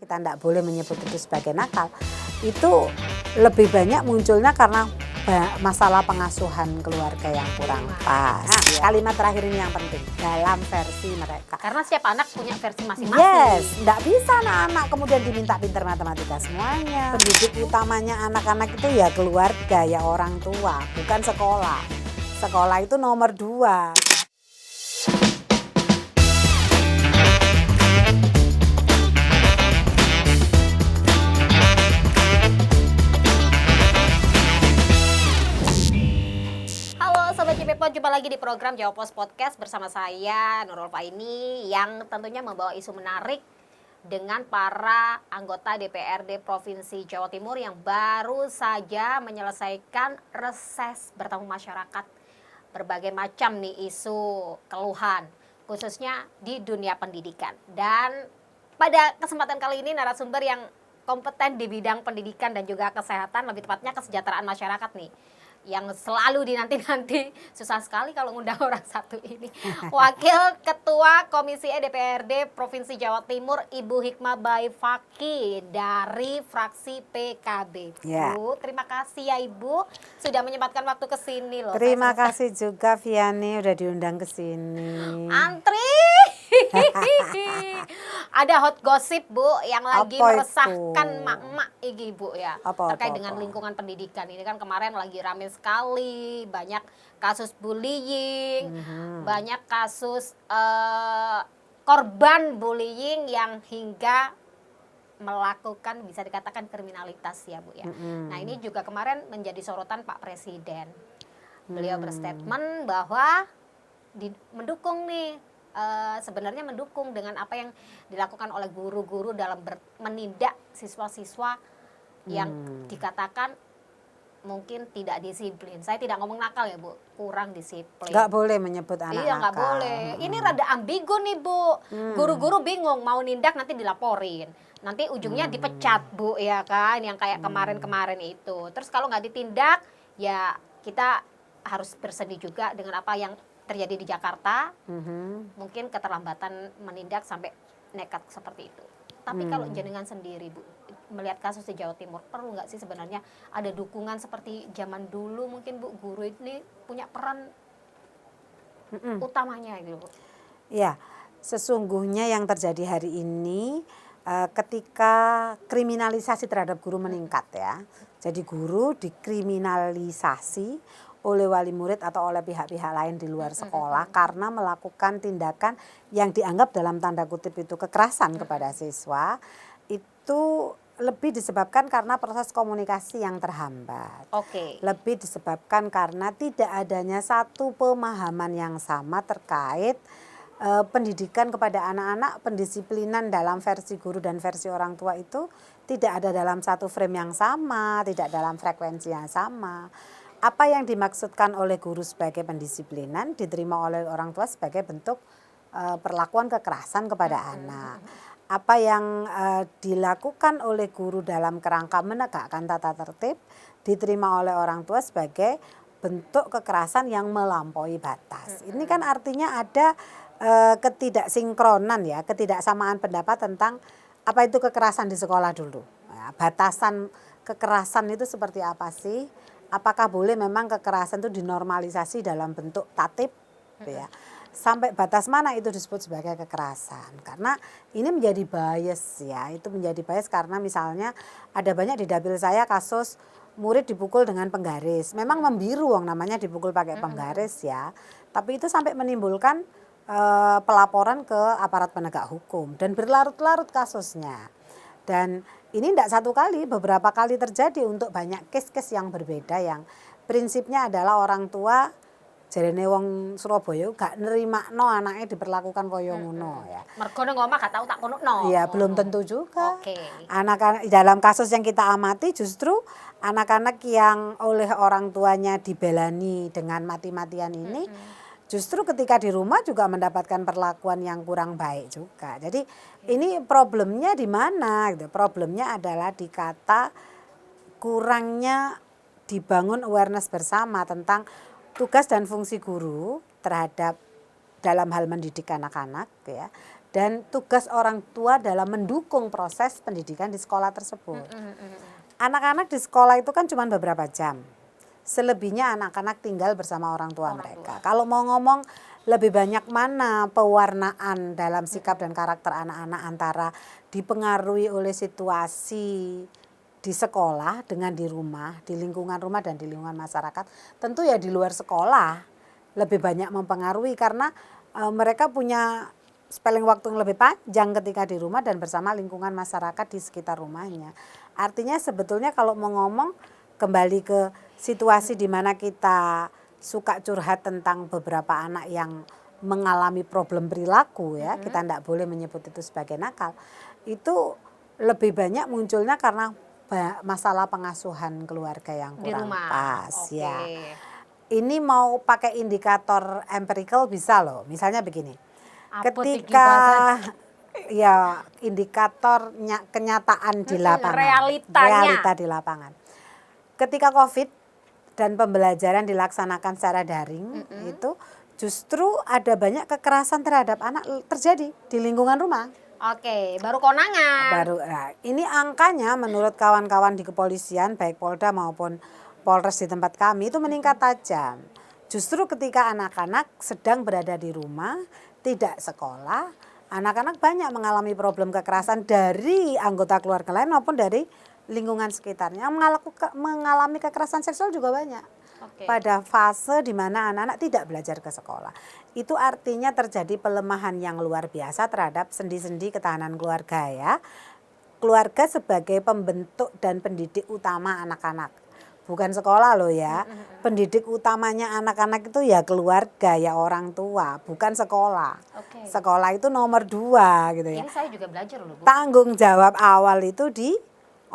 kita tidak boleh menyebut itu sebagai nakal, itu lebih banyak munculnya karena masalah pengasuhan keluarga yang kurang pas. Kalimat terakhir ini yang penting dalam versi mereka. Karena setiap anak punya versi masing-masing. Yes, tidak bisa anak-anak kemudian diminta pintar matematika semuanya. Pendidik utamanya anak-anak itu ya keluarga, ya orang tua, bukan sekolah. Sekolah itu nomor 2. Jumpa lagi di program Jawa Pos Podcast bersama saya Nurul Faini yang tentunya membawa isu menarik dengan para anggota DPRD Provinsi Jawa Timur yang baru saja menyelesaikan reses bertemu masyarakat berbagai macam nih isu keluhan khususnya di dunia pendidikan. Dan pada kesempatan kali ini narasumber yang kompeten di bidang pendidikan dan juga kesehatan, lebih tepatnya kesejahteraan masyarakat nih, yang selalu dinanti-nanti. Susah sekali kalau ngundang orang satu ini. Wakil Ketua Komisi DPRD Provinsi Jawa Timur, Ibu Hikmah Baifaki dari fraksi PKB. Ya. Bu, terima kasih ya Ibu sudah menyempatkan waktu ke sini loh. Terima kasih juga Vianney udah diundang ke sini. Antri. Ada hot gossip Bu yang lagi meresahkan mak-mak ibu ya, terkait dengan lingkungan pendidikan. Ini kan kemarin lagi rame sekali, banyak kasus bullying, banyak kasus korban bullying yang hingga melakukan bisa dikatakan kriminalitas ya Bu ya. Nah ini juga kemarin menjadi sorotan Pak Presiden. Beliau berstatement bahwa mendukung nih, sebenarnya mendukung dengan apa yang dilakukan oleh guru-guru dalam menindak siswa-siswa yang dikatakan mungkin tidak disiplin. Saya tidak ngomong nakal ya Bu, kurang disiplin. Nggak boleh menyebut anak nakal. Iya nggak boleh. Ini rada ambigu nih Bu. Guru-guru bingung mau nindak nanti dilaporin. Nanti ujungnya dipecat Bu ya kan, yang kayak kemarin-kemarin itu. Terus kalau nggak ditindak ya kita harus bersedih juga dengan apa yang terjadi di Jakarta. Mungkin keterlambatan menindak sampai nekat seperti itu. Tapi kalau jenengan sendiri Bu, melihat kasus di Jawa Timur, perlu nggak sih sebenarnya ada dukungan seperti zaman dulu? Mungkin Bu, guru ini punya peran utamanya gitu Bu. Ya, sesungguhnya yang terjadi hari ini ketika kriminalisasi terhadap guru meningkat ya. Jadi guru dikriminalisasi oleh wali murid atau oleh pihak-pihak lain di luar sekolah karena melakukan tindakan yang dianggap dalam tanda kutip itu kekerasan kepada siswa, itu lebih disebabkan karena proses komunikasi yang terhambat. Lebih disebabkan karena tidak adanya satu pemahaman yang sama terkait pendidikan kepada anak-anak, pendisiplinan dalam versi guru dan versi orang tua itu tidak ada dalam satu frame yang sama, tidak dalam frekuensi yang sama. Apa yang dimaksudkan oleh guru sebagai pendisiplinan diterima oleh orang tua sebagai bentuk perlakuan kekerasan kepada anak. Apa yang dilakukan oleh guru dalam kerangka menegakkan tata tertib diterima oleh orang tua sebagai bentuk kekerasan yang melampaui batas. Ini kan artinya ada ketidaksinkronan ya, ketidaksamaan pendapat tentang apa itu kekerasan di sekolah dulu. Ya, batasan kekerasan itu seperti apa sih? Apakah boleh memang kekerasan itu dinormalisasi dalam bentuk tatib ya? Sampai batas mana itu disebut sebagai kekerasan? Karena ini menjadi bias ya, itu menjadi bias karena misalnya ada banyak di dapil saya kasus murid dipukul dengan penggaris. Memang membiru namanya dipukul pakai penggaris ya. Tapi itu sampai menimbulkan pelaporan ke aparat penegak hukum dan berlarut-larut kasusnya. Dan ini tidak satu kali, beberapa kali terjadi untuk banyak kes-kes yang berbeda yang prinsipnya adalah orang tua jarene wong Surabaya gak nerimano anaknya diperlakukan kaya ngono ya. Mergo nang omah gak tau tak konokno. Ya belum tentu juga. Anak-anak dalam kasus yang kita amati justru anak-anak yang oleh orang tuanya dibelani dengan mati-matian ini justru ketika di rumah juga mendapatkan perlakuan yang kurang baik juga. Jadi ini problemnya di mana? Gitu. Problemnya adalah di kata kurangnya dibangun awareness bersama tentang tugas dan fungsi guru terhadap dalam hal mendidik anak-anak ya. dan tugas orang tua dalam mendukung proses pendidikan di sekolah tersebut. Anak-anak di sekolah itu kan cuma beberapa jam. Selebihnya anak-anak tinggal bersama orang tua mereka. Kalau mau ngomong lebih banyak mana pewarnaan dalam sikap dan karakter anak-anak antara dipengaruhi oleh situasi di sekolah dengan di rumah, di lingkungan rumah dan di lingkungan masyarakat, tentu ya di luar sekolah lebih banyak mempengaruhi karena mereka punya spending waktu yang lebih panjang ketika di rumah dan bersama lingkungan masyarakat di sekitar rumahnya. Artinya sebetulnya kalau mau ngomong kembali ke situasi di mana kita suka curhat tentang beberapa anak yang mengalami problem perilaku ya, kita tidak boleh menyebut itu sebagai nakal. Itu lebih banyak munculnya karena masalah pengasuhan keluarga yang Di kurang rumah. pas Oke. ya. Ini mau pakai indikator empirical bisa loh. Misalnya begini. Apa Ketika ya indikatornya kenyataan di lapangan, realita di lapangan. Ketika COVID dan pembelajaran dilaksanakan secara daring itu justru ada banyak kekerasan terhadap anak terjadi di lingkungan rumah. Oke, baru konangan. Nah, ini angkanya menurut kawan-kawan di kepolisian baik Polda maupun Polres di tempat kami itu meningkat tajam. Justru ketika anak-anak sedang berada di rumah, tidak sekolah, anak-anak banyak mengalami problem kekerasan dari anggota keluarga lain maupun dari lingkungan sekitarnya. Mengalami kekerasan seksual juga banyak. Pada fase di mana anak-anak tidak belajar ke sekolah. Itu artinya terjadi pelemahan yang luar biasa terhadap sendi-sendi ketahanan keluarga ya. Keluarga sebagai pembentuk dan pendidik utama anak-anak. Bukan sekolah loh ya. Pendidik utamanya anak-anak itu ya keluarga, ya orang tua, bukan sekolah. Sekolah itu nomor 2 gitu ya. Ini saya juga belajar loh Bu. Tanggung jawab awal itu di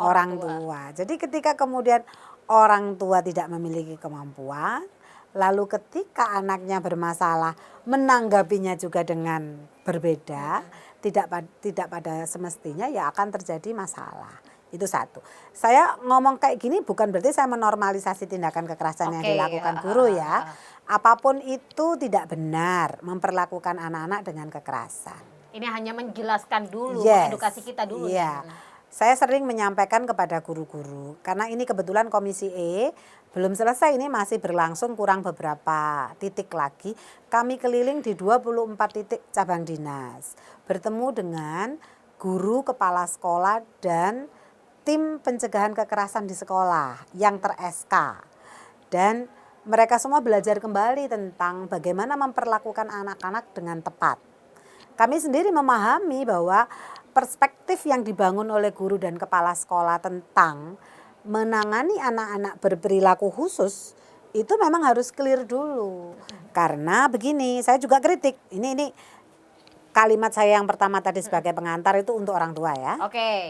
orang tua. Jadi ketika kemudian orang tua tidak memiliki kemampuan, lalu ketika anaknya bermasalah menanggapinya juga dengan berbeda, tidak pada semestinya ya akan terjadi masalah. Itu satu. Saya ngomong kayak gini bukan berarti saya menormalisasi tindakan kekerasan yang dilakukan guru ya. Apapun itu tidak benar memperlakukan anak-anak dengan kekerasan. Ini hanya menjelaskan dulu, edukasi kita dulu. Iya. Saya sering menyampaikan kepada guru-guru karena ini kebetulan Komisi E belum selesai, ini masih berlangsung kurang beberapa titik lagi. Kami keliling di 24 titik cabang dinas. Bertemu dengan guru, kepala sekolah dan tim pencegahan kekerasan di sekolah yang ter-SK. Dan mereka semua belajar kembali tentang bagaimana memperlakukan anak-anak dengan tepat. Kami sendiri memahami bahwa perspektif yang dibangun oleh guru dan kepala sekolah tentang menangani anak-anak berperilaku khusus itu memang harus clear dulu. Karena begini, saya juga kritik. Ini kalimat saya yang pertama tadi sebagai pengantar itu untuk orang tua ya.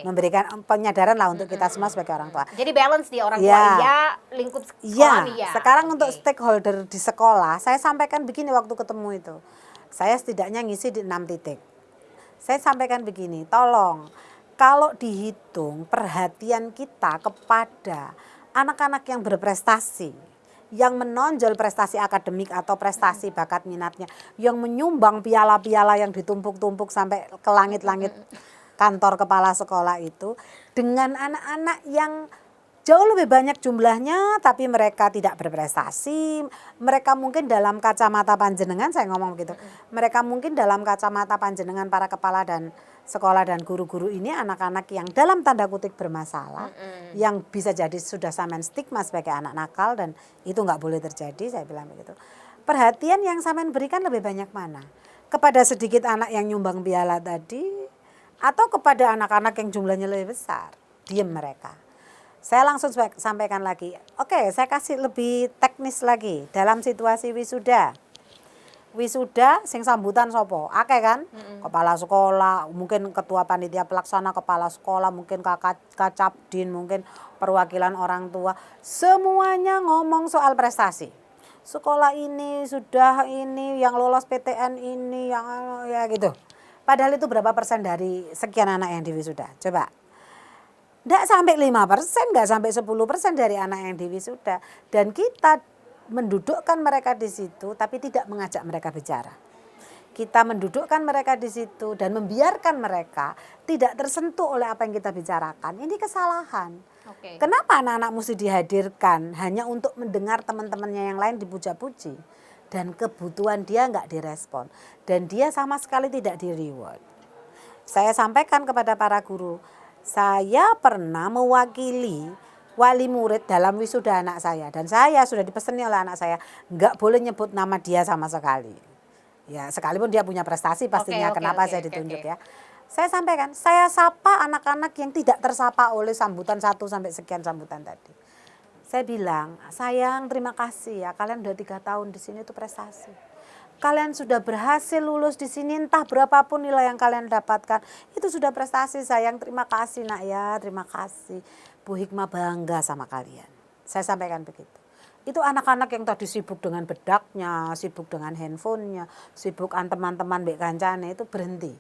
Memberikan penyadaran lah untuk kita semua sebagai orang tua. Jadi balance di orang tua iya, lingkup sekolah iya. Sekarang untuk stakeholder di sekolah, saya sampaikan begini waktu ketemu itu. Saya setidaknya ngisi di 6 titik. Saya sampaikan begini, tolong kalau dihitung perhatian kita kepada anak-anak yang berprestasi, yang menonjol prestasi akademik atau prestasi bakat minatnya, yang menyumbang piala-piala yang ditumpuk-tumpuk sampai ke langit-langit kantor kepala sekolah itu, dengan anak-anak yang jauh lebih banyak jumlahnya tapi mereka tidak berprestasi, mereka mungkin dalam kacamata panjenengan, saya ngomong begitu, mereka mungkin dalam kacamata panjenengan para kepala dan sekolah dan guru-guru ini anak-anak yang dalam tanda kutip bermasalah, yang bisa jadi sudah sampean stigma sebagai anak nakal dan itu nggak boleh terjadi, saya bilang begitu. Perhatian yang sampean berikan lebih banyak mana? Kepada sedikit anak yang nyumbang piala tadi atau kepada anak-anak yang jumlahnya lebih besar? Diam mereka. Saya langsung sampaikan lagi, oke, saya kasih lebih teknis lagi dalam situasi wisuda. Wisuda sing sambutan sopo, akeh kan? Kepala sekolah, mungkin ketua panitia pelaksana kepala sekolah, mungkin kakak kacapdin, mungkin perwakilan orang tua, semuanya ngomong soal prestasi. Sekolah ini sudah ini, yang lolos PTN ini, yang ya gitu. Padahal itu berapa persen dari sekian anak yang diwisuda? Coba. Nggak sampai 5%, nggak sampai 10% dari anak yang diwisuda. Dan kita mendudukkan mereka di situ tapi tidak mengajak mereka bicara. kita mendudukkan mereka di situ dan membiarkan mereka tidak tersentuh oleh apa yang kita bicarakan, ini kesalahan. Oke. Kenapa anak-anak mesti dihadirkan hanya untuk mendengar teman-temannya yang lain dipuja-puji dan kebutuhan dia nggak direspon dan dia sama sekali tidak di reward. Saya sampaikan kepada para guru, saya pernah mewakili wali murid dalam wisuda anak saya dan saya sudah dipeseni oleh anak saya nggak boleh nyebut nama dia sama sekali. Ya, sekalipun dia punya prestasi pastinya, kenapa saya ditunjuk ya. Saya sampaikan, saya sapa anak-anak yang tidak tersapa oleh sambutan 1 sampai sekian sambutan tadi. Saya bilang, sayang terima kasih ya, kalian udah 3 tahun di sini itu prestasi. Kalian sudah berhasil lulus di sini, entah berapapun nilai yang kalian dapatkan, itu sudah prestasi sayang, terima kasih nak ya, terima kasih. Bu Hikmah bangga sama kalian. Saya sampaikan begitu. Itu anak-anak yang tadi sibuk dengan bedaknya, sibuk dengan handphonenya, sibuk teman-teman mbek kancane itu berhenti.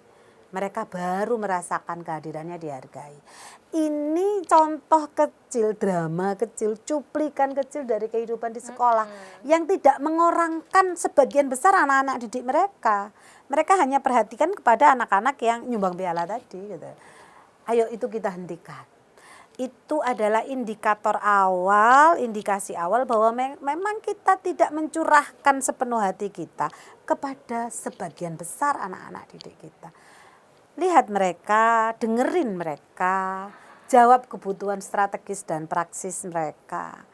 Mereka baru merasakan kehadirannya dihargai. Ini contoh kecil, drama kecil, cuplikan kecil dari kehidupan di sekolah yang tidak mengorangkan sebagian besar anak-anak didik mereka. Mereka hanya perhatikan kepada anak-anak yang nyumbang piala tadi gitu. Ayo itu kita hentikan. Itu adalah indikator awal, indikasi awal bahwa memang kita tidak mencurahkan sepenuh hati kita kepada sebagian besar anak-anak didik kita. Lihat mereka, dengerin mereka, jawab kebutuhan strategis dan praksis mereka.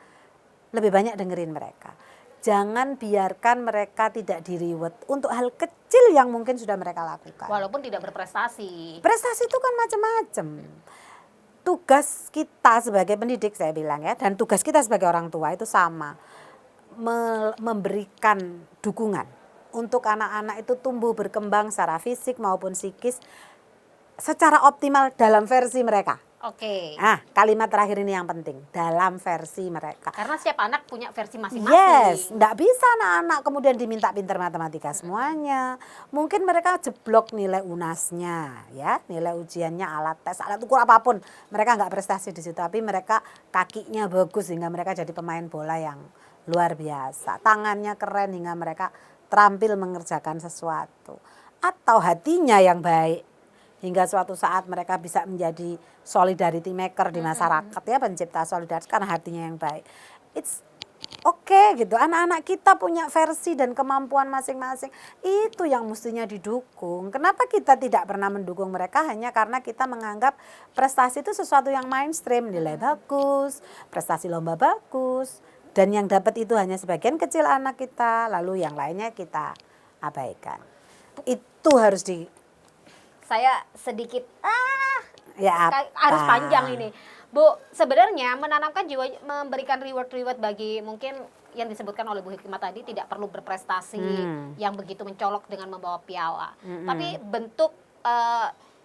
Lebih banyak dengerin mereka. Jangan biarkan mereka tidak diriwet untuk hal kecil yang mungkin sudah mereka lakukan. Walaupun tidak berprestasi. Prestasi itu kan macam-macam. Tugas kita sebagai pendidik saya bilang ya, dan tugas kita sebagai orang tua itu sama, memberikan dukungan untuk anak-anak itu tumbuh berkembang secara fisik maupun psikis secara optimal dalam versi mereka. Oke. Nah, kalimat terakhir ini yang penting, dalam versi mereka. Karena setiap anak punya versi masing-masing. Yes, enggak bisa anak-anak kemudian diminta pintar matematika semuanya. Mungkin mereka jeblok nilai UNAS-nya, ya, nilai ujiannya, alat tes, alat ukur apapun. Mereka enggak prestasi di situ, tapi mereka kakinya bagus sehingga mereka jadi pemain bola yang luar biasa. Tangannya keren hingga mereka terampil mengerjakan sesuatu. Atau hatinya yang baik. Hingga suatu saat mereka bisa menjadi solidarity maker di masyarakat ya, pencipta solidaritas karena hatinya yang baik. It's okay gitu. Anak-anak kita punya versi dan kemampuan masing-masing. Itu yang mestinya didukung. Kenapa kita tidak pernah mendukung mereka hanya karena kita menganggap prestasi itu sesuatu yang mainstream, nilai bagus, prestasi lomba bagus, dan yang dapat itu hanya sebagian kecil anak kita, lalu yang lainnya kita abaikan. Itu harus saya sedikit ya harus panjang ini. Bu, sebenarnya menanamkan jiwa, memberikan reward bagi mungkin yang disebutkan oleh Bu Hikmah tadi tidak perlu berprestasi yang begitu mencolok dengan membawa piala. Tapi bentuk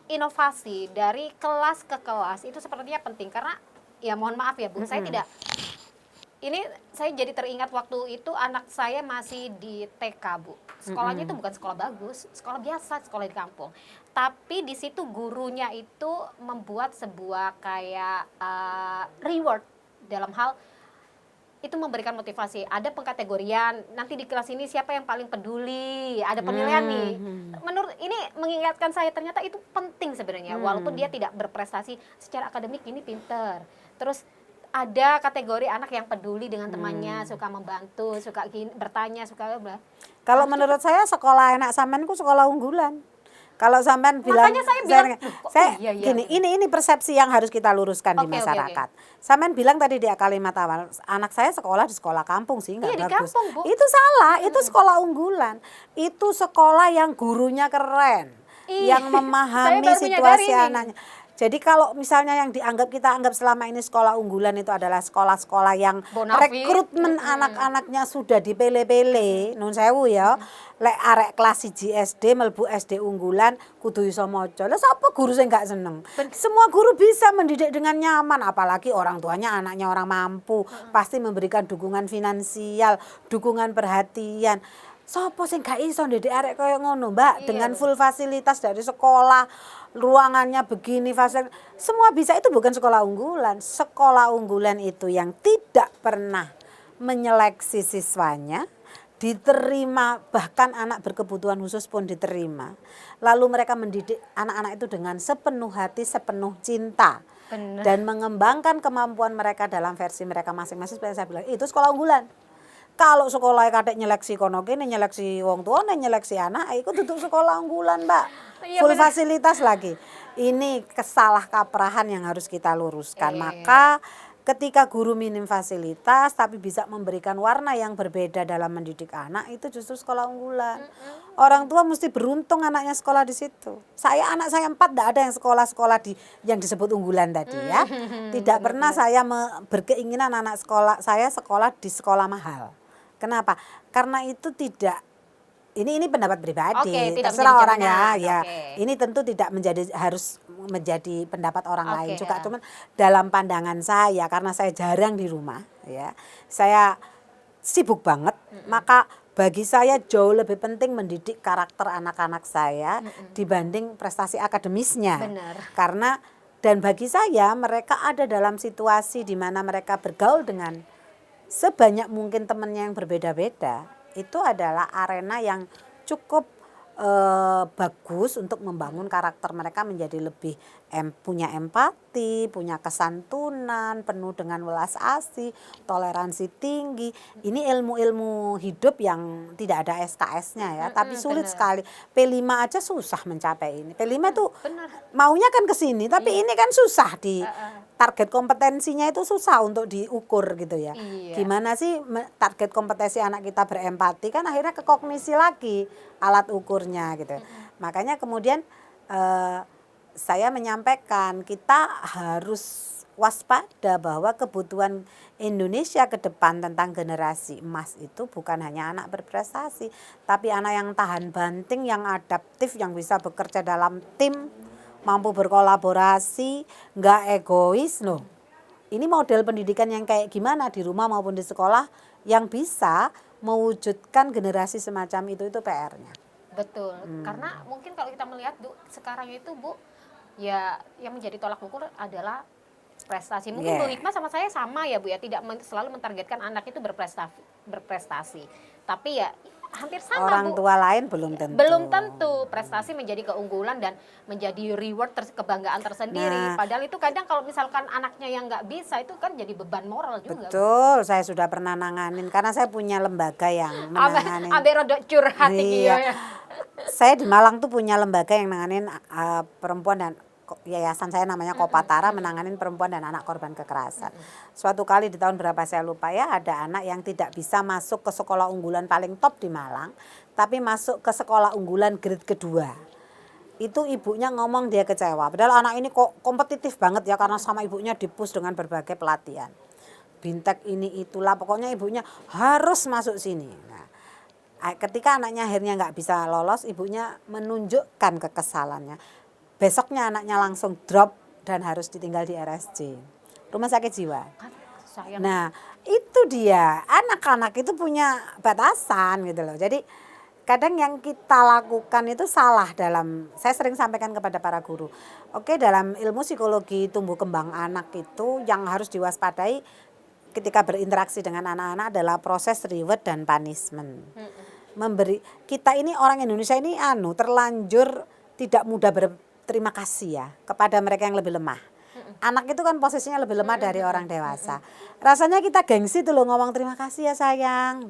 inovasi dari kelas ke kelas itu sepertinya penting karena ya mohon maaf ya Bu, saya tidak. Ini saya jadi teringat waktu itu anak saya masih di TK, Bu. Sekolahnya itu bukan sekolah bagus, sekolah biasa, sekolah di kampung. Tapi di situ gurunya itu membuat sebuah kayak reward dalam hal itu memberikan motivasi. Ada pengkategorian, nanti di kelas ini siapa yang paling peduli, ada penilaian nih. Menurut ini mengingatkan saya ternyata itu penting sebenarnya. Walaupun dia tidak berprestasi secara akademik ini pinter. Terus ada kategori anak yang peduli dengan temannya, suka membantu, suka bertanya, suka bla. Kalau menurut saya sekolah anak sampean ku sekolah unggulan. Kalau sampean bilang, makanya saya bilang, iya. gini, ini persepsi yang harus kita luruskan di masyarakat. Sampean bilang tadi di kalimat awal, anak saya sekolah di sekolah kampung sih, nggak bagus. Kampung, Bu. Itu salah, itu sekolah unggulan. Itu sekolah yang gurunya keren, yang memahami situasi anaknya. Jadi kalau misalnya yang kita anggap selama ini sekolah unggulan itu adalah sekolah-sekolah yang rekrutmen anak-anaknya sudah dipele-pele, nun sewu ya. Lek arek kelas 1 SD mlebu SD unggulan kudu iso maca. Lah sapa guru sing gak seneng? Semua guru bisa mendidik dengan nyaman, apalagi orang tuanya anaknya orang mampu, pasti memberikan dukungan finansial, dukungan perhatian. Sopo sing gak iso ndidik arek kaya ngono, Mbak, dengan full fasilitas dari sekolah, ruangannya begini, fasilitas, semua bisa. Itu bukan sekolah unggulan. Sekolah unggulan itu yang tidak pernah menyeleksi siswanya diterima, bahkan anak berkebutuhan khusus pun diterima. Lalu mereka mendidik anak-anak itu dengan sepenuh hati, sepenuh cinta. Benar. Dan mengembangkan kemampuan mereka dalam versi mereka masing-masing. Seperti saya bilang, itu sekolah unggulan. Kalau sekolah kadek nyeleksi kono kene, nyeleksi wong tua, nyeleksi anak, itu tutup sekolah unggulan, Mbak. Iya, Full benar. fasilitas lagi. Ini kesalah kaprahan yang harus kita luruskan. Iya. Maka ketika guru minim fasilitas tapi bisa memberikan warna yang berbeda dalam mendidik anak, itu justru sekolah unggulan. Orang tua mesti beruntung anaknya sekolah di situ. Anak saya 4 tidak ada yang sekolah-sekolah yang disebut unggulan tadi ya. Tidak pernah saya berkeinginan anak sekolah saya sekolah di sekolah mahal. Kenapa? Karena itu tidak, ini pendapat pribadi, Oke, tidak terserah menjadi orang ya. jaminan. Ya, Oke. ini tentu tidak harus menjadi pendapat orang Oke, lain juga. ya. Cuman dalam pandangan saya, karena saya jarang di rumah, ya, saya sibuk banget, maka bagi saya jauh lebih penting mendidik karakter anak-anak saya dibanding prestasi akademisnya. Benar. Karena dan bagi saya mereka ada dalam situasi di mana mereka bergaul dengan sebanyak mungkin temannya yang berbeda-beda, itu adalah arena yang cukup bagus untuk membangun karakter mereka menjadi lebih punya empati, punya kesantunan, penuh dengan welas asih, toleransi tinggi. Ini ilmu-ilmu hidup yang tidak ada SKS-nya ya, tapi sulit benar. sekali. P5 aja susah mencapai ini. P5 tuh Benar. maunya kan ke sini, tapi ini kan susah di target kompetensinya itu susah untuk diukur gitu ya. Iya. Gimana sih target kompetensi anak kita berempati, kan akhirnya ke kognisi lagi alat ukurnya gitu. Makanya kemudian saya menyampaikan kita harus waspada bahwa kebutuhan Indonesia ke depan tentang generasi emas itu bukan hanya anak berprestasi, tapi anak yang tahan banting, yang adaptif, yang bisa bekerja dalam tim, mampu berkolaborasi, nggak egois loh. Ini model pendidikan yang kayak gimana di rumah maupun di sekolah yang bisa mewujudkan generasi semacam itu PR-nya. Betul. Karena mungkin kalau kita melihat sekarang itu Bu, ya yang menjadi tolak ukur adalah prestasi. Mungkin Bu Hikmah sama saya sama ya Bu ya, tidak selalu mentargetkan anak itu berprestasi. Tapi ya hampir sama Orang Bu. tua lain belum tentu. Belum tentu prestasi menjadi keunggulan dan menjadi reward kebanggaan tersendiri. Nah. Padahal itu kadang kalau misalkan anaknya yang nggak bisa itu kan jadi beban moral juga. Betul, saya sudah pernah nanganin karena saya punya lembaga yang menanganin. Ambe rodok curhat iki Iya. ya. Saya di Malang tuh punya lembaga yang nanganin perempuan dan yayasan saya namanya Kopatara, menanganin perempuan dan anak korban kekerasan. Suatu kali di tahun berapa saya lupa ya, ada anak yang tidak bisa masuk ke sekolah unggulan paling top di Malang, tapi masuk ke sekolah unggulan grade kedua. Itu ibunya ngomong dia kecewa. Padahal anak ini kok kompetitif banget ya, karena sama ibunya di-push dengan berbagai pelatihan. Bintek ini itulah, pokoknya ibunya harus masuk sini. Nah, ketika anaknya akhirnya nggak bisa lolos, ibunya menunjukkan kekesalannya. Besoknya anaknya langsung drop dan harus ditinggal di RSJ, rumah sakit jiwa. Sayang. Nah itu dia, anak-anak itu punya batasan gitu loh. Jadi kadang yang kita lakukan itu salah dalam, saya sering sampaikan kepada para guru. Oke, dalam ilmu psikologi tumbuh kembang anak itu yang harus diwaspadai ketika berinteraksi dengan anak-anak adalah proses reward dan punishment. Kita ini orang Indonesia ini terlanjur tidak mudah berterima kasih ya kepada mereka yang lebih lemah. Anak itu kan posisinya lebih lemah dari orang dewasa. Rasanya kita gengsi tuh loh ngomong terima kasih ya sayang.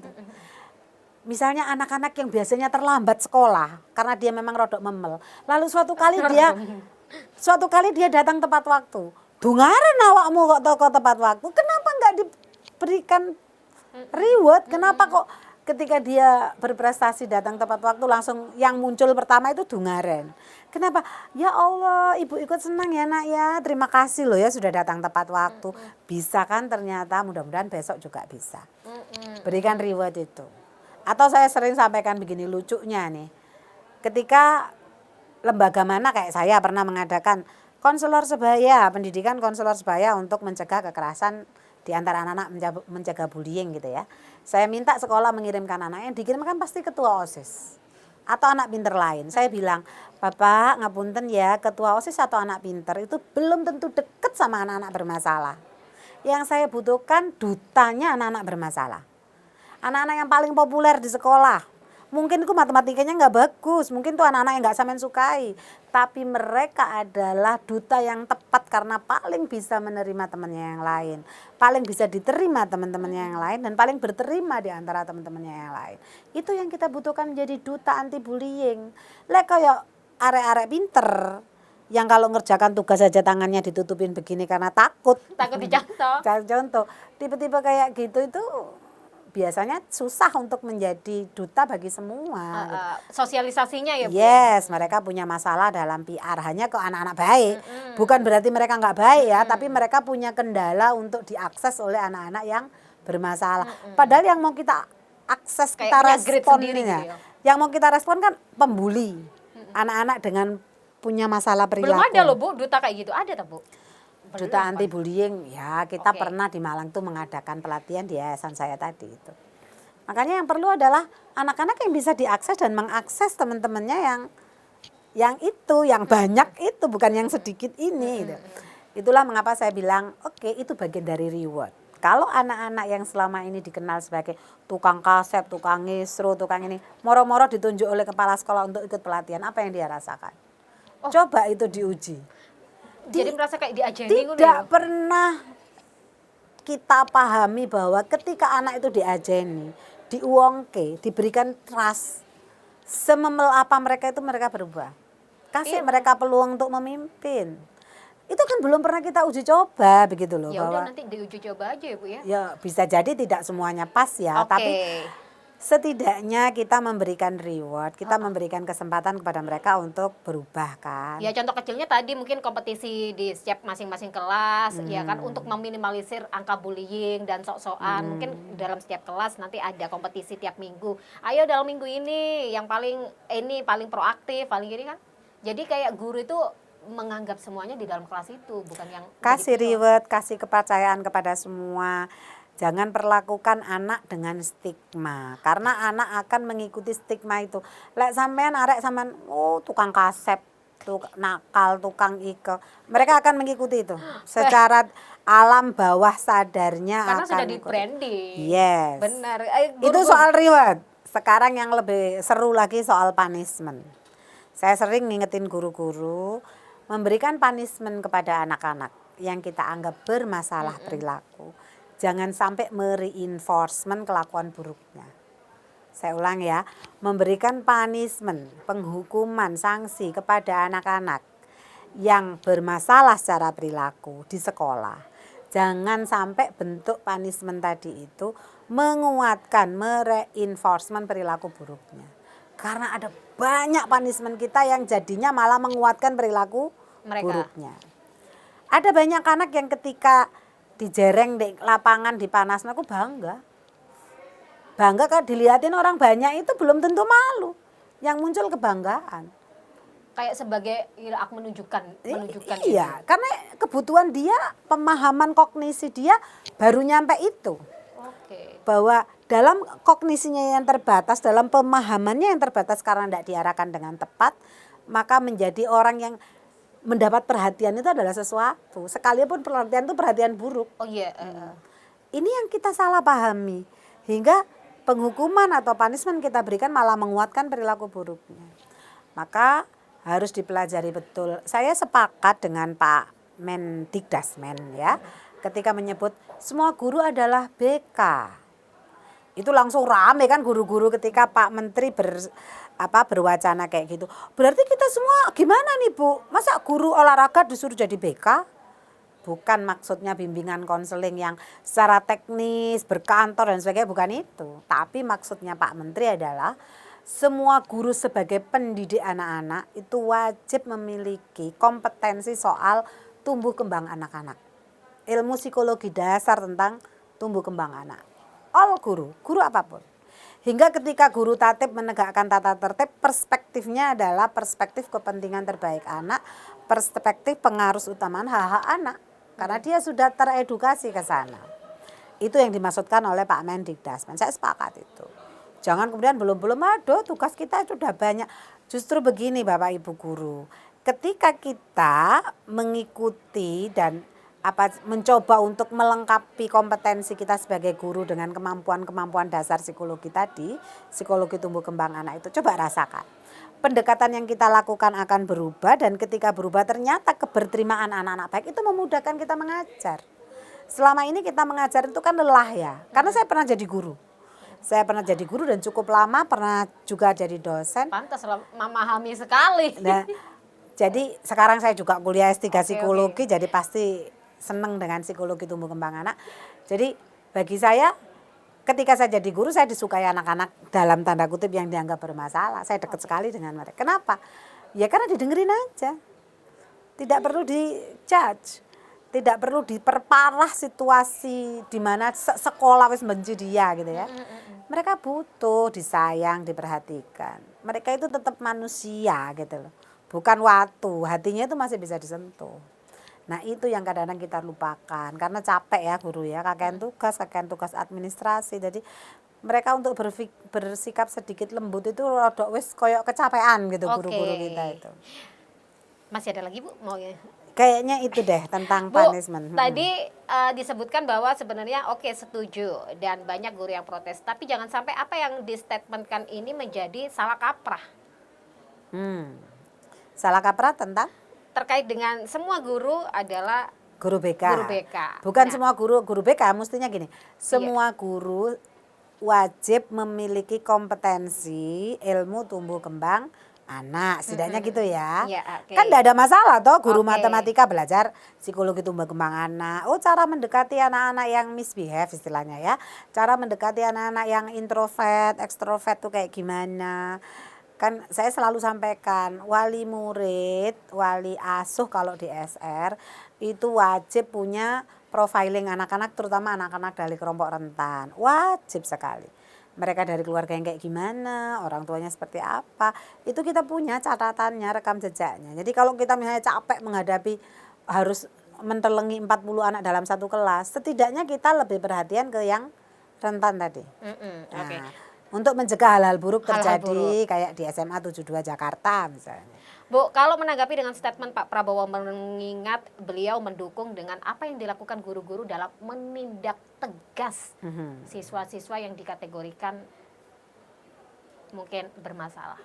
Misalnya anak-anak yang biasanya terlambat sekolah karena dia memang rodok memel. Lalu suatu kali dia datang tepat waktu. Dungaren awakmu kok tepat waktu. Kenapa nggak diberikan reward? Kenapa kok ketika dia berprestasi datang tepat waktu langsung yang muncul pertama itu dungaren? Kenapa? Ya Allah, ibu ikut senang ya nak ya. Terima kasih loh ya sudah datang tepat waktu. Bisa kan ternyata, mudah-mudahan besok juga bisa. Berikan reward itu. Atau saya sering sampaikan begini lucunya nih. Ketika lembaga mana kayak saya pernah mengadakan konselor sebaya, pendidikan konselor sebaya untuk mencegah kekerasan di antara anak-anak, mencegah bullying gitu ya. Saya minta sekolah mengirimkan anak, yang dikirimkan pasti ketua OSIS atau anak pinter lain. Saya bilang, Bapak ngapunten ya, ketua OSIS atau anak pinter itu belum tentu deket sama anak-anak bermasalah. Yang saya butuhkan dutanya anak-anak bermasalah. anak-anak yang paling populer di sekolah. Mungkin itu matematikanya nggak bagus, mungkin tuh anak-anak yang nggak sampean sukai, tapi mereka adalah duta yang tepat karena paling bisa menerima temannya yang lain, paling bisa diterima teman-temannya yang lain, dan paling berterima di antara teman-temannya yang lain. Itu yang kita butuhkan menjadi duta anti bullying. Lek kayak arek-arek pinter yang kalau ngerjakan tugas saja tangannya ditutupin begini karena takut dicontoh. contoh tipe-tipe kayak gitu itu biasanya susah untuk menjadi duta bagi semua. Sosialisasinya ya Bu. Yes, mereka punya masalah dalam PR hanya ke anak-anak baik. Bukan berarti mereka nggak baik ya, tapi mereka punya kendala untuk diakses oleh anak-anak yang bermasalah. Padahal yang mau kita akses, kita Kayak punya grade respon sendiri ya. gitu ya. Yang mau kita respon kan pembuli. Anak-anak dengan punya masalah perilaku. Belum ada loh Bu, duta kayak gitu. Ada tak Bu? Duta anti bullying ya, kita Oke. pernah di Malang tuh mengadakan pelatihan di yayasan saya tadi itu. Makanya yang perlu adalah anak-anak yang bisa diakses dan mengakses teman-temannya yang itu, yang banyak itu, bukan yang sedikit ini gitu. Itulah mengapa saya bilang oke, itu bagian dari reward. Kalau anak-anak yang selama ini dikenal sebagai tukang kasep, tukang ngisru, tukang ini, moro-moro ditunjuk oleh kepala sekolah untuk ikut pelatihan, apa yang dia rasakan? Coba itu diuji. Jadi merasa kayak diajeni ngono Tidak ya. pernah kita pahami bahwa ketika anak itu diajeni, diuongke, diberikan trust, sememel apa mereka itu mereka berubah. Kasih mereka peluang untuk memimpin. Itu kan belum pernah kita uji coba begitu loh. Ya bahwa udah nanti diuji coba aja ya Bu ya. ya bisa jadi tidak semuanya pas ya, Oke. tapi setidaknya kita memberikan reward, kita memberikan kesempatan kepada mereka untuk berubah kan. Ya contoh kecilnya tadi mungkin kompetisi di setiap masing-masing kelas ya kan untuk meminimalisir angka bullying dan sok-sokan. Mungkin dalam setiap kelas nanti ada kompetisi tiap minggu. Ayo dalam minggu ini yang paling paling proaktif, paling gini kan. Jadi kayak guru itu menganggap semuanya di dalam kelas itu, bukan yang Kasih begitu. reward, kasih kepercayaan kepada semua. Jangan perlakukan anak dengan stigma, karena anak akan mengikuti stigma itu. Lek sampean arek sampean tukang kasep, nakal, tukang ike. Mereka akan mengikuti itu. Secara alam bawah sadarnya Karena akan sudah di mengikuti. branding. Yes. Benar. Itu soal reward. Sekarang yang lebih seru lagi soal punishment. Saya sering ngingetin guru-guru memberikan punishment kepada anak-anak yang kita anggap bermasalah perilaku. Jangan sampai mereinforcement kelakuan buruknya. Saya ulang ya, memberikan punishment, penghukuman, sanksi kepada anak-anak yang bermasalah secara perilaku di sekolah. Jangan sampai bentuk punishment tadi itu menguatkan, mereinforcement perilaku buruknya. Karena ada banyak punishment kita yang jadinya malah menguatkan perilaku Mereka. buruknya. Ada banyak anak yang ketika dijereng di lapangan dipanas, aku bangga. Bangga kan dilihatin orang banyak itu belum tentu malu. Yang muncul kebanggaan. Kayak sebagai aku menunjukkan Iya, karena kebutuhan dia, pemahaman kognisi dia baru nyampe itu. Oke. Bahwa dalam kognisinya yang terbatas, dalam pemahamannya yang terbatas karena tidak diarahkan dengan tepat, maka menjadi orang yang mendapat perhatian itu adalah sesuatu. Sekalipun perhatian itu perhatian buruk. Oh iya. Ini yang kita salah pahami. Hingga penghukuman atau punishment kita berikan malah menguatkan perilaku buruknya. Maka harus dipelajari betul. Saya sepakat dengan Pak Mendikdasmen ya. Ketika menyebut semua guru adalah BK. Itu langsung rame kan guru-guru ketika Pak Menteri berwacana kayak gitu. Berarti kita semua gimana nih Bu? Masa guru olahraga disuruh jadi BK? Bukan maksudnya bimbingan konseling yang secara teknis, berkantor dan sebagainya, bukan itu. Tapi maksudnya Pak Menteri adalah semua guru sebagai pendidik anak-anak itu wajib memiliki kompetensi soal tumbuh kembang anak-anak. Ilmu psikologi dasar tentang tumbuh kembang anak. All guru apapun. Hingga ketika guru tatib menegakkan tata tertib, perspektifnya adalah perspektif kepentingan terbaik anak, perspektif pengaruh utamaan hak-hak anak. Karena dia sudah teredukasi ke sana. Itu yang dimaksudkan oleh Pak Mendikdasmen. Saya sepakat itu. Jangan kemudian belum aduh tugas kita sudah banyak. Justru begini Bapak Ibu guru. Ketika kita mengikuti dan mencoba untuk melengkapi kompetensi kita sebagai guru dengan kemampuan-kemampuan dasar psikologi tadi, psikologi tumbuh kembang anak itu, coba rasakan. Pendekatan yang kita lakukan akan berubah, dan ketika berubah ternyata keberterimaan anak-anak baik itu memudahkan kita mengajar. Selama ini kita mengajar itu kan lelah ya, karena saya pernah jadi guru. Saya pernah jadi guru dan cukup lama, pernah juga jadi dosen. Pantas memahami sekali. Nah, jadi sekarang saya juga kuliah S3 psikologi, oke. jadi pasti seneng dengan psikologi tumbuh kembang anak. Jadi bagi saya ketika saya jadi guru saya disukai anak-anak dalam tanda kutip yang dianggap bermasalah. Saya dekat sekali dengan mereka. Kenapa? Ya karena didengerin aja. Tidak perlu dijudge. Tidak perlu diperparah situasi di mana sekolah wis benci dia gitu ya. Mereka butuh disayang, diperhatikan. Mereka itu tetap manusia gitu loh. Bukan watu, hatinya itu masih bisa disentuh. Nah itu yang kadang-kadang kita lupakan karena capek ya guru ya, kakean tugas administrasi. Jadi mereka untuk bersikap sedikit lembut itu rodok wis koyok kecapean gitu guru-guru kita itu. Masih ada lagi Bu mau ya? Kayaknya itu deh tentang Bu, punishment. tadi disebutkan bahwa sebenarnya oke setuju dan banyak guru yang protes, tapi jangan sampai apa yang di-statementkan ini menjadi salah kaprah. Salah kaprah tentang? Terkait dengan semua guru adalah Guru BK. Guru BK. Bukan Nah. semua guru BK, mestinya gini. Semua guru wajib memiliki kompetensi ilmu tumbuh kembang anak, setidaknya gitu ya. Iya, oke. Kan enggak ada masalah toh guru Oke. matematika belajar psikologi tumbuh kembang anak. Oh, cara mendekati anak-anak yang misbehave istilahnya ya. Cara mendekati anak-anak yang introvert, ekstrovert tuh kayak gimana. Kan saya selalu sampaikan wali murid, wali asuh kalau di SR itu wajib punya profiling anak-anak, terutama anak-anak dari kelompok rentan. Wajib sekali. Mereka dari keluarga yang kayak gimana, orang tuanya seperti apa, itu kita punya catatannya, rekam jejaknya. Jadi kalau kita misalnya capek menghadapi harus mentelengi 40 anak dalam satu kelas, setidaknya kita lebih perhatian ke yang rentan tadi. Nah, Oke. untuk mencegah hal-hal buruk Hal-hal terjadi kayak di SMA 72 Jakarta misalnya. Bu, kalau menanggapi dengan statement Pak Prabowo mengingat beliau mendukung dengan apa yang dilakukan guru-guru dalam menindak tegas siswa-siswa yang dikategorikan mungkin bermasalah.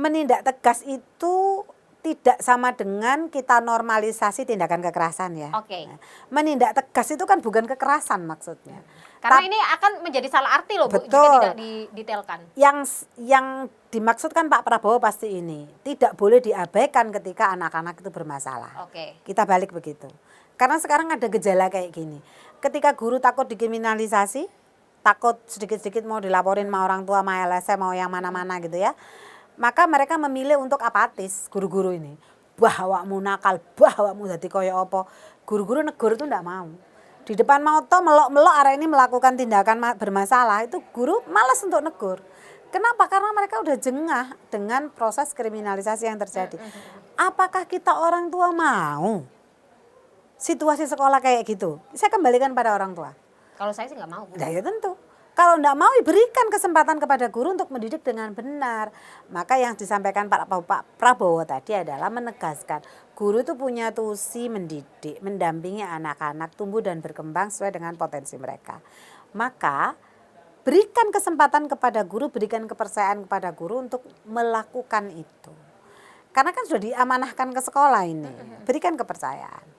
Menindak tegas itu tidak sama dengan kita normalisasi tindakan kekerasan ya. Oke. Nah, menindak tegas itu kan bukan kekerasan maksudnya. Karena ini akan menjadi salah arti loh Bu, jika Betul. tidak didetailkan. Yang dimaksudkan Pak Prabowo pasti ini, tidak boleh diabaikan ketika anak-anak itu bermasalah. Oke. Kita balik begitu. Karena sekarang ada gejala kayak gini. Ketika guru takut dikriminalisasi, takut sedikit-sedikit mau dilaporin sama orang tua, sama LSM, mau yang mana-mana gitu ya. Maka mereka memilih untuk apatis guru-guru ini. Bah awakmu nakal, bah awakmu dadi kaya apa. Guru-guru negur itu enggak mau. Di depan mata melok-melok arah ini melakukan tindakan bermasalah, itu guru malas untuk negur. Kenapa? Karena mereka udah jengah dengan proses kriminalisasi yang terjadi. Apakah kita orang tua mau situasi sekolah kayak gitu? Saya kembalikan pada orang tua. Kalau saya sih nggak mau Bu. Nah ya tentu. Kalau enggak mau berikan kesempatan kepada guru untuk mendidik dengan benar. Maka yang disampaikan Pak Prabowo tadi adalah menegaskan guru itu punya tusi mendidik, mendampingi anak-anak tumbuh dan berkembang sesuai dengan potensi mereka. Maka berikan kesempatan kepada guru, berikan kepercayaan kepada guru untuk melakukan itu. Karena kan sudah diamanahkan ke sekolah ini. Berikan kepercayaan.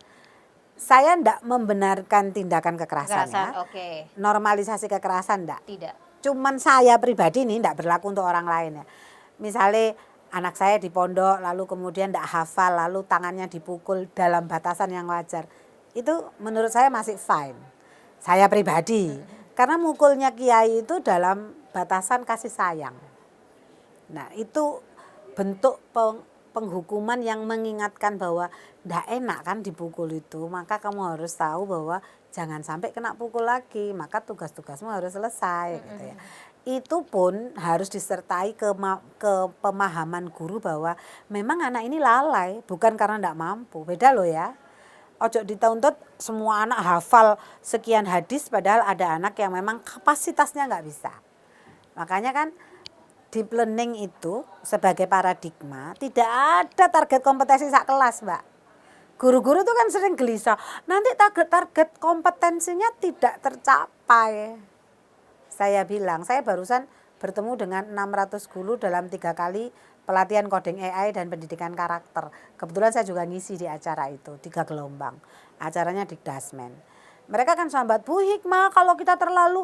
Saya enggak membenarkan tindakan kekerasan ya. Oke. Normalisasi kekerasan enggak. Tidak. Cuman saya pribadi nih enggak berlaku untuk orang lain ya. Misalnya anak saya di pondok lalu kemudian enggak hafal lalu tangannya dipukul dalam batasan yang wajar. Itu menurut saya masih fine. Saya pribadi. Karena mukulnya kiai itu dalam batasan kasih sayang. Nah, itu bentuk penghukuman yang mengingatkan bahwa ndak enak kan dipukul itu, maka kamu harus tahu bahwa jangan sampai kena pukul lagi, maka tugas-tugasmu harus selesai gitu ya. Itu pun harus disertai ke pemahaman guru bahwa memang anak ini lalai bukan karena ndak mampu, beda loh ya. Ojo dituntut semua anak hafal sekian hadis padahal ada anak yang memang kapasitasnya nggak bisa. Makanya kan deep learning itu sebagai paradigma tidak ada target kompetensi sak kelas, Mbak. Guru-guru tuh kan sering gelisah, nanti target kompetensinya tidak tercapai. Saya bilang, saya barusan bertemu dengan 600 guru dalam 3 kali pelatihan coding AI dan pendidikan karakter. Kebetulan saya juga ngisi di acara itu, 3 gelombang. Acaranya di Dasmen. Mereka kan sambat, Bu Hikmah, kalau kita terlalu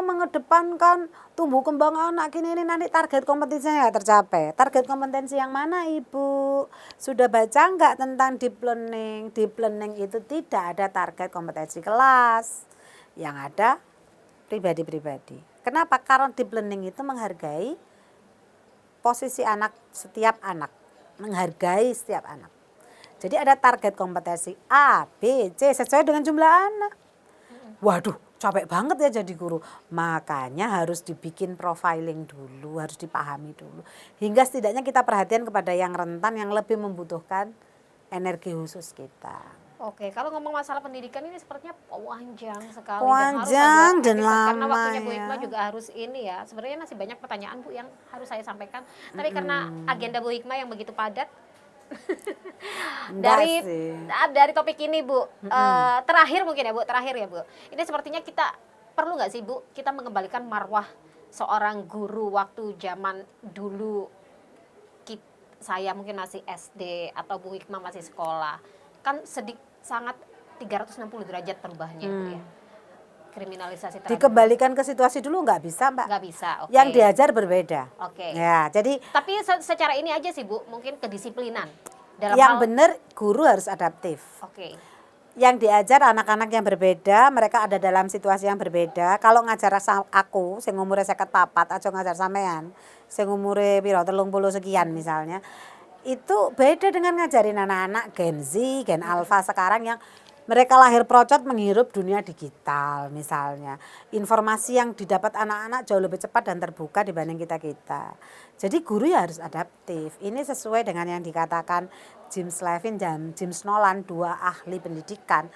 mengedepankan tumbuh kembang anak ini nanti target kompetensinya nggak tercapai. Target kompetensi yang mana Ibu? Sudah baca nggak tentang deep learning? Deep learning itu tidak ada target kompetensi kelas. Yang ada pribadi-pribadi. Kenapa? Karena deep learning itu menghargai posisi anak, setiap anak. Menghargai setiap anak. Jadi ada target kompetensi A, B, C sesuai dengan jumlah anak. Waduh, capek banget ya jadi guru. Makanya harus dibikin profiling dulu, harus dipahami dulu. Hingga setidaknya kita perhatian kepada yang rentan, yang lebih membutuhkan energi khusus kita. Oke, kalau ngomong masalah pendidikan ini sepertinya panjang sekali. Panjang dan lama karena waktunya Bu ya. Hikmah juga harus ini ya. Sebenarnya masih banyak pertanyaan Bu yang harus saya sampaikan. Tapi karena agenda Bu Hikmah yang begitu padat, dari topik ini Bu, terakhir mungkin ya Bu, ini sepertinya kita perlu nggak sih Bu, kita mengembalikan marwah seorang guru waktu zaman dulu saya mungkin masih SD atau Bu Hikmah masih sekolah, kan sangat 360 derajat perubahannya Bu ya. Kriminalisasi terhadap dikembalikan ke situasi dulu nggak bisa Mbak. Nggak bisa, oke. Yang diajar berbeda. Oke. Ya, jadi tapi secara ini aja sih Bu, mungkin kedisiplinan dalam yang benar guru harus adaptif. Oke. Yang diajar anak-anak yang berbeda, mereka ada dalam situasi yang berbeda. Kalau ngajar aku, sing umure 54, aja ngajar sampean, sing umure piro 30 sekian misalnya. Itu beda dengan ngajarin anak-anak Gen Z, Gen Alpha sekarang yang mereka lahir procot menghirup dunia digital misalnya. Informasi yang didapat anak-anak jauh lebih cepat dan terbuka dibanding kita-kita. Jadi guru ya harus adaptif. Ini sesuai dengan yang dikatakan James Levin dan James Nolan, 2 ahli pendidikan.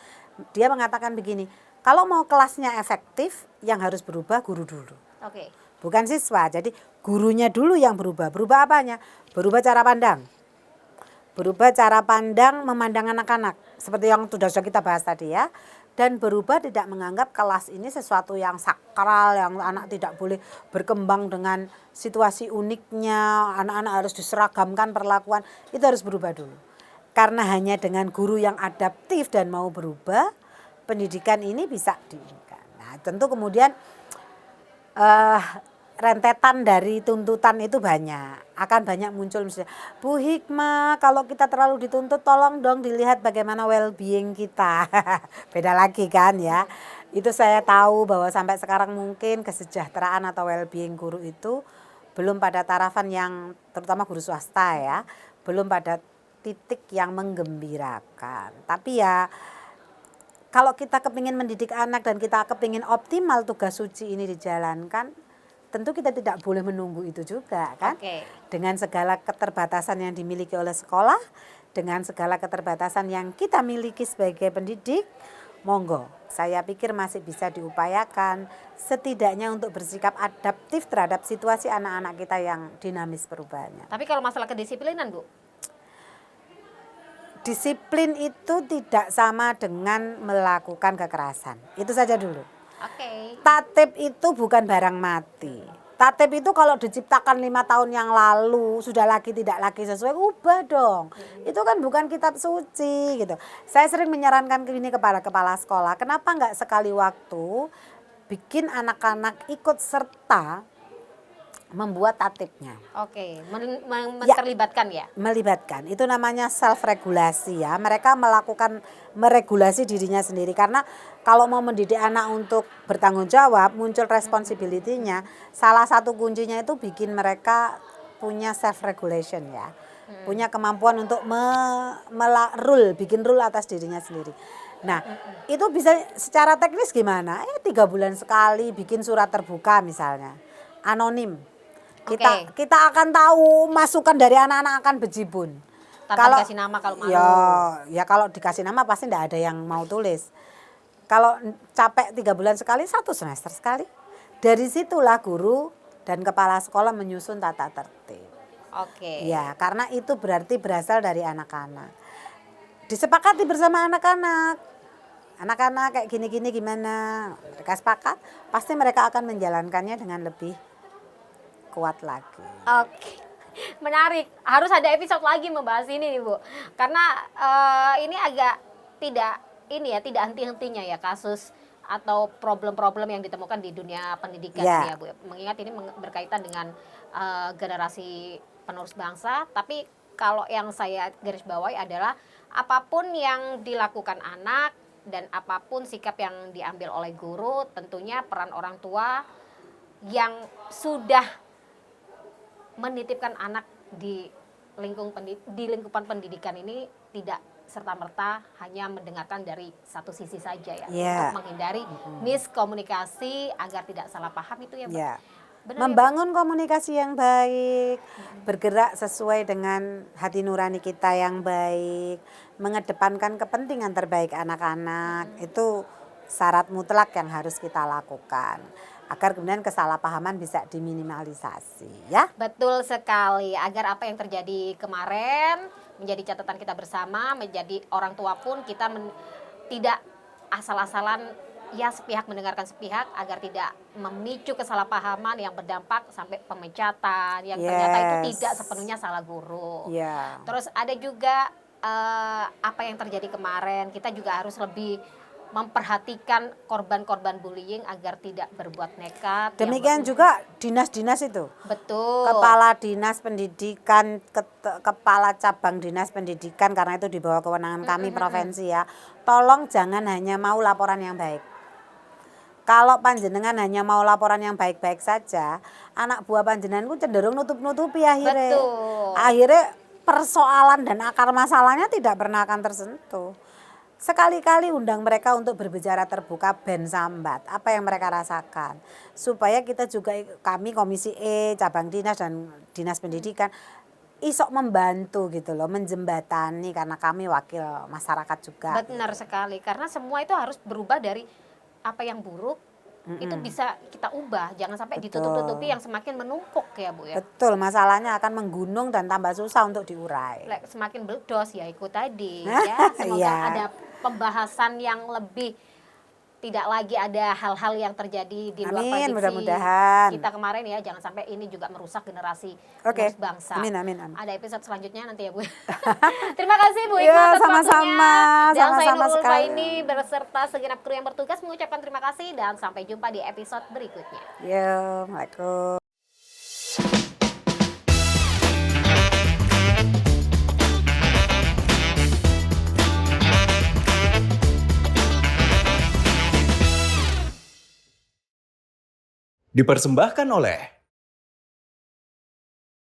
Dia mengatakan begini, kalau mau kelasnya efektif yang harus berubah guru dulu. Oke. Bukan siswa, jadi gurunya dulu yang berubah. Berubah apanya? Berubah cara pandang. Berubah cara pandang memandang anak-anak seperti yang sudah kita bahas tadi ya, dan berubah tidak menganggap kelas ini sesuatu yang sakral, yang anak tidak boleh berkembang dengan situasi uniknya, anak-anak harus diseragamkan perlakuan, itu harus berubah dulu. Karena hanya dengan guru yang adaptif dan mau berubah, pendidikan ini bisa diinginkan. Nah, tentu kemudian rentetan dari tuntutan itu banyak, akan banyak muncul misalnya, Bu Hikmah kalau kita terlalu dituntut tolong dong dilihat bagaimana well-being kita. Beda lagi kan ya. Itu saya tahu bahwa sampai sekarang mungkin kesejahteraan atau well-being guru itu belum pada tarafan yang, terutama guru swasta ya, belum pada titik yang menggembirakan. Tapi ya kalau kita kepingin mendidik anak dan kita kepingin optimal tugas suci ini dijalankan, tentu kita tidak boleh menunggu itu juga kan. Oke. Dengan segala keterbatasan yang dimiliki oleh sekolah, dengan segala keterbatasan yang kita miliki sebagai pendidik, monggo saya pikir masih bisa diupayakan setidaknya untuk bersikap adaptif terhadap situasi anak-anak kita yang dinamis perubahannya. Tapi kalau masalah kedisiplinan Bu? Disiplin itu tidak sama dengan melakukan kekerasan. Itu saja dulu. Oke. Tatib itu bukan barang mati. Tatib itu kalau diciptakan 5 tahun yang lalu sudah lagi tidak lagi sesuai, ubah dong. Itu kan bukan kitab suci gitu. Saya sering menyarankan ini kepada kepala sekolah, kenapa enggak sekali waktu bikin anak-anak ikut serta membuat tatibnya. Oke, terlibatkan ya? Melibatkan, itu namanya self regulasi ya. Mereka melakukan meregulasi dirinya sendiri, karena kalau mau mendidik anak untuk bertanggung jawab, muncul responsibility-nya. Salah satu kuncinya itu bikin mereka punya self regulation ya. Punya kemampuan untuk bikin rule atas dirinya sendiri. Nah, itu bisa secara teknis gimana? 3 bulan sekali bikin surat terbuka misalnya, anonim. Kita akan tahu masukan dari anak-anak akan bejibun. Tanpa dikasih nama kalau malu. Ya kalau dikasih nama pasti tidak ada yang mau tulis. Kalau capek 3 bulan sekali, 1 semester sekali. Dari situlah guru dan kepala sekolah menyusun tata tertib. Oke. Ya, karena itu berarti berasal dari anak-anak. disepakati bersama anak-anak. Anak-anak kayak gini-gini gimana? Mereka sepakat, pasti mereka akan menjalankannya dengan lebih kuat lagi. Oke, menarik. Harus ada episode lagi membahas ini nih Bu, karena ini agak tidak henti-hentinya ya kasus atau problem-problem yang ditemukan di dunia pendidikan Ya. ya Bu. Mengingat ini berkaitan dengan generasi penerus bangsa, tapi kalau yang saya garis bawahi adalah apapun yang dilakukan anak dan apapun sikap yang diambil oleh guru, tentunya peran orang tua yang sudah menitipkan anak di lingkupan pendidikan ini tidak serta-merta hanya mendengarkan dari satu sisi saja ya, Ya. untuk menghindari miskomunikasi agar tidak salah paham itu ya Mbak. Ya. Benar ya, Membangun komunikasi yang baik, bergerak sesuai dengan hati nurani kita yang baik, mengedepankan kepentingan terbaik anak-anak, itu syarat mutlak yang harus kita lakukan agar kemudian kesalahpahaman bisa diminimalisasi ya. Betul sekali, agar apa yang terjadi kemarin menjadi catatan kita bersama, menjadi orang tua pun kita tidak asal-asalan ya sepihak mendengarkan sepihak, agar tidak memicu kesalahpahaman yang berdampak sampai pemecatan yang ternyata itu Yes. tidak sepenuhnya salah guru. Ya. Terus ada juga apa yang terjadi kemarin, kita juga harus lebih memperhatikan korban-korban bullying agar tidak berbuat nekat. Demikian juga dinas-dinas itu. Betul. Kepala dinas pendidikan, kepala cabang dinas pendidikan, karena itu di bawah kewenangan kami provinsi ya. Tolong jangan hanya mau laporan yang baik. Kalau panjenengan hanya mau laporan yang baik-baik saja, anak buah panjenenganku cenderung nutup-nutupi akhirnya. Betul. Akhirnya persoalan dan akar masalahnya tidak pernah akan tersentuh. Sekali-kali undang mereka untuk berbicara terbuka ben sambat apa yang mereka rasakan, supaya kita juga, kami Komisi E, cabang dinas dan dinas pendidikan isok membantu gitu loh, menjembatani, karena kami wakil masyarakat juga. Benar sekali, karena semua itu harus berubah dari apa yang buruk itu bisa kita ubah, jangan sampai Betul. ditutup-tutupi yang semakin menumpuk ya Bu ya. Betul, masalahnya akan menggunung dan tambah susah untuk diurai. Lek semakin meledos ya ikut tadi Nah, ya. Semoga iya. ada pembahasan yang lebih, tidak lagi ada hal-hal yang terjadi di luar Amin, prediksi mudah-mudahan. kita kemarin ya. Jangan sampai ini juga merusak generasi Oke. penerus bangsa. Amin, amin, amin. Ada episode selanjutnya nanti ya Bu. Terima kasih Bu Ya, Ikma atas sama-sama, waktunya. Dan saya sama-sama Nurul sekali. Faini beserta segenap kru yang bertugas mengucapkan terima kasih dan sampai jumpa di episode berikutnya. Ya, Assalamualaikum. Dipersembahkan oleh